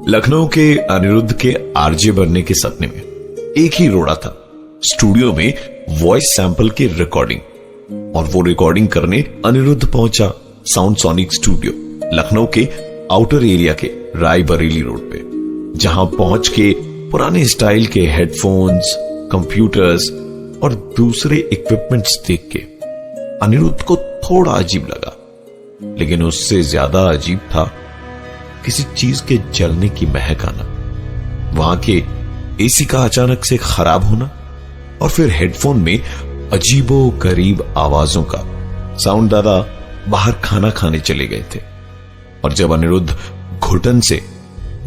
लखनऊ के अनिरुद्ध के आरजे बनने के सपने में एक ही रोड़ा था, स्टूडियो में वॉइस सैंपल की रिकॉर्डिंग। और वो रिकॉर्डिंग करने अनिरुद्ध पहुंचा साउंड सोनिक स्टूडियो, लखनऊ के आउटर एरिया के राय बरेली रोड पे, जहां पहुंच के पुराने स्टाइल के हेडफोन्स, कंप्यूटर्स और दूसरे इक्विपमेंट्स देख के अनिरुद्ध को थोड़ा अजीब लगा। लेकिन उससे ज्यादा अजीब था किसी चीज के जलने की महक आना, वहां के एसी का अचानक से खराब होना, और फिर हेडफोन में अजीबो गरीब आवाजों का। साउंड दादा बाहर खाना खाने चले गए थे, और जब अनिरुद्ध घुटन से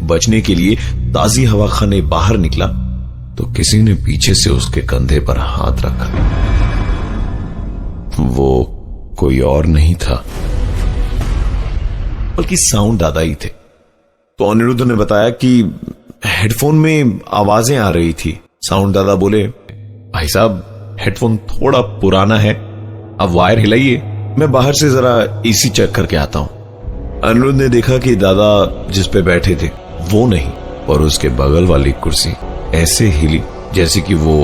बचने के लिए ताजी हवा खाने बाहर निकला तो किसी ने पीछे से उसके कंधे पर हाथ रखा। वो कोई और नहीं था बल्कि साउंड दादा ही थे। तो अनिरुद्ध ने बताया कि हेडफोन में आवाजें आ रही थी। साउंड दादा बोले, भाई साहब हेडफोन थोड़ा पुराना है, अब वायर हिलाइए, मैं बाहर से जरा एसी चेक करके आता हूं। अनिरुद्ध ने देखा कि दादा जिस पे बैठे थे वो नहीं, और उसके बगल वाली कुर्सी ऐसे हिली जैसे कि वो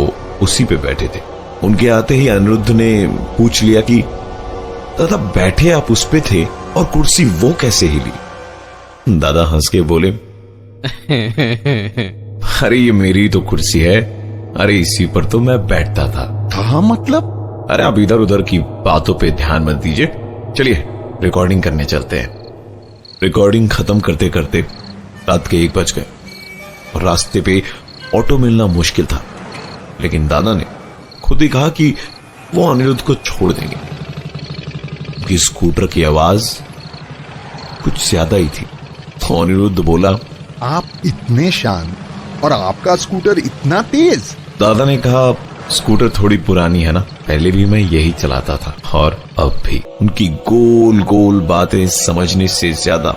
उसी पे बैठे थे। उनके आते ही अनिरुद्ध ने पूछ लिया कि दादा बैठे आप उस पे थे और कुर्सी वो कैसे हिली? दादा हंस के बोले, अरे ये मेरी तो कुर्सी है, अरे इसी पर तो मैं बैठता था। कहा मतलब? अरे आप इधर उधर की बातों पे ध्यान मत दीजिए, चलिए रिकॉर्डिंग करने चलते हैं। रिकॉर्डिंग खत्म करते करते रात के 1 बज गए और रास्ते पे ऑटो मिलना मुश्किल था। लेकिन दादा ने खुद ही कहा कि वो अनिरुद्ध को छोड़ देंगे, क्योंकि स्कूटर की आवाज कुछ ज्यादा ही थी। तो अनिरुद्ध बोला, आप इतने शांत और आपका स्कूटर इतना तेज? दादा ने कहा, स्कूटर थोड़ी पुरानी है ना, पहले भी मैं यही चलाता था और अब भी। उनकी गोल गोल बातें समझने से ज्यादा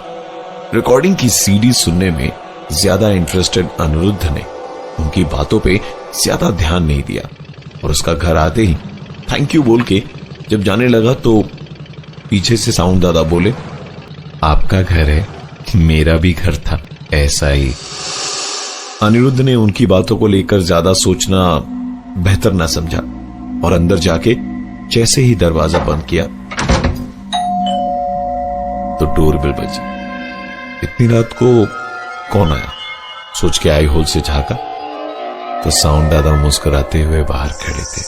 रिकॉर्डिंग की सीडी सुनने में ज्यादा इंटरेस्टेड अनिरुद्ध ने उनकी बातों पे ज्यादा ध्यान नहीं दिया, और उसका घर आते ही थैंक यू बोल के जब जाने लगा तो पीछे से साउंड दादा बोले, आपका घर है, मेरा भी घर था, ऐसा ही। अनिरुद्ध ने उनकी बातों को लेकर ज्यादा सोचना बेहतर ना समझा, और अंदर जाके जैसे ही दरवाजा बंद किया तो डोरबेल बजी। इतनी रात को कौन आया सोच के आई होल से झांका तो साउंड दादा मुस्कुराते हुए बाहर खड़े थे।